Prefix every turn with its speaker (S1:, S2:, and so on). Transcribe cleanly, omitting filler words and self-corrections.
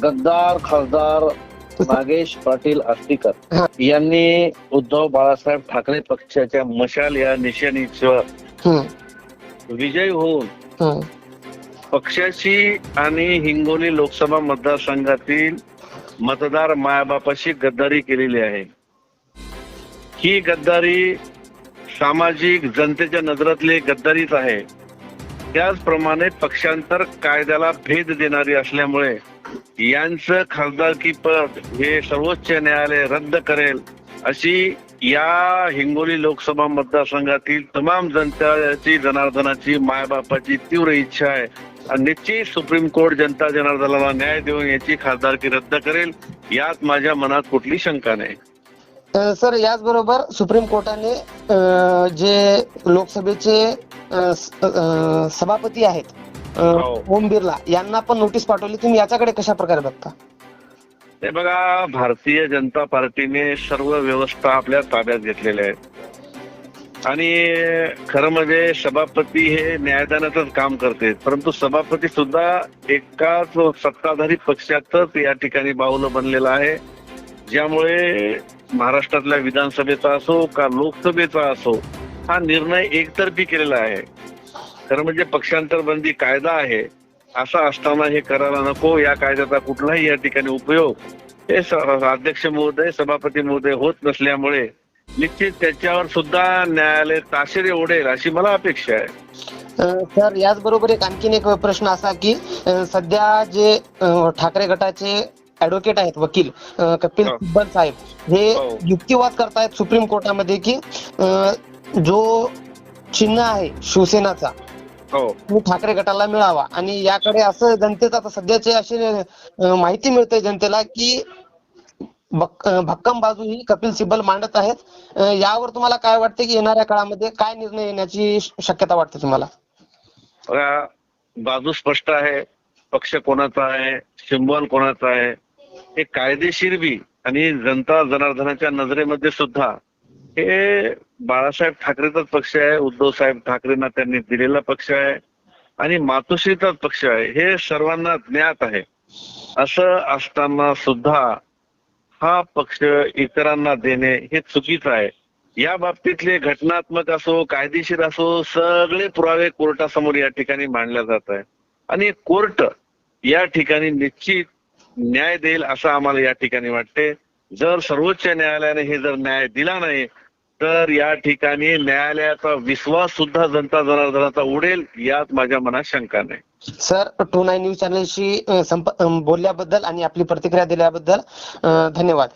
S1: गद्दार खासदार नागेश पाटील आष्टीकर यांनी उद्धव बाळासाहेब ठाकरे पक्षाच्या मशाल या निशाणीवर विजयी होऊन पक्षाची आणि हिंगोली लोकसभा मतदारसंघातील मतदार मायबापाशी गद्दारी केलेली आहे। ही गद्दारी सामाजिक जनतेच्या नजरातली गद्दारीच आहे। त्याचप्रमाणे पक्षांतर कायद्याला भेद देणारी असल्यामुळे यांचं खासदारकी पद हे सर्वोच्च न्यायालय रद्द करेल अशी या हिंगोली लोकसभा मतदारसंघातील तमाम जनतेची जनार्दनाची मायबापाची तीव्र इच्छा आहे आणि निश्चित सुप्रीम कोर्ट जनता जनार्दनाला न्याय देऊन याची खासदारकी रद्द करेल यात माझ्या मनात कुठली शंका नाही।
S2: सर, याचबरोबर सुप्रीम कोर्टाने जे लोकसभेचे सभापती आहेत ओम बिर्ला यांना पण नोटीस पाठवली, तुम्ही याच्याकडे कशा प्रकारे बघता?
S1: ते बघा, भारतीय जनता पार्टीने सर्व व्यवस्था आपल्या ताब्यात घेतलेल्या आहेत आणि खरं म्हणजे सभापती हे न्यायदानाचंच काम करते, परंतु सभापती सुद्धा एकाच सत्ताधारी पक्षातच या ठिकाणी बाहुलं बनलेला आहे, ज्यामुळे महाराष्ट्रातल्या विधानसभेचा असो का लोकसभेचा असो हा निर्णय एकतर्फी केलेला आहे। खरं म्हणजे पक्षांतर बंदी कायदा आहे, असं असताना हे करायला नको। या कायद्याचा कुठलाही या ठिकाणी उपयोग हे अध्यक्ष महोदय सभापती महोदय होत नसल्यामुळे निश्चित त्याच्यावर सुद्धा न्यायालय ताशेरे ओढेल अशी मला अपेक्षा आहे।
S2: सर, याचबरोबर आणखीन एक प्रश्न असा की सध्या जे ठाकरे गटाचे ऍडव्होकेट आहेत वकील कपिल सिब्बल साहेब हे युक्तिवाद करतायत सुप्रीम कोर्टामध्ये की जो चिन्ह आहे शिवसेनाचा तो ठाकरे गटाला मिळावा आणि याकडे असं जनतेचा आता सध्याचे अशी माहिती मिळते जनतेला की भक्कम बाजू ही कपिल सिब्बल मांडत आहेत। यावर तुम्हाला काय वाटते की येणाऱ्या काळामध्ये काय निर्णय येण्याची शक्यता वाटते तुम्हाला?
S1: बाजू स्पष्ट आहे, पक्ष कोणाचा आहे, सिंबल कोणाचा आहे हे कायदेशीर बी आणि जनता जनार्दनाच्या नजरेमध्ये सुद्धा हे बाळासाहेब ठाकरेचाच पक्ष आहे, उद्धव साहेब ठाकरेंना त्यांनी दिलेला पक्ष आहे आणि मातोश्रीचाच पक्ष आहे हे सर्वांना ज्ञात आहे। असं असताना सुद्धा हा पक्ष इतरांना देणे हे चुकीचं आहे। या बाबतीतले घटनात्मक असो कायदेशीर असो सगळे पुरावे कोर्टासमोर या ठिकाणी मांडले जात आहे आणि कोर्ट या ठिकाणी निश्चित न्याय देईल असं आम्हाला या ठिकाणी वाटते। जर सर्वोच्च न्यायालयाने हे जर न्याय दिला नाही तर या ठिकाणी न्यायालयाचा विश्वास सुद्धा जनता जनार्दनाचा उडेल यात माझ्या मनात शंका नाही।
S2: सर, 29 न्यूज चॅनलशी बोलल्याबद्दल आणि आपली प्रतिक्रिया दिल्याबद्दल धन्यवाद।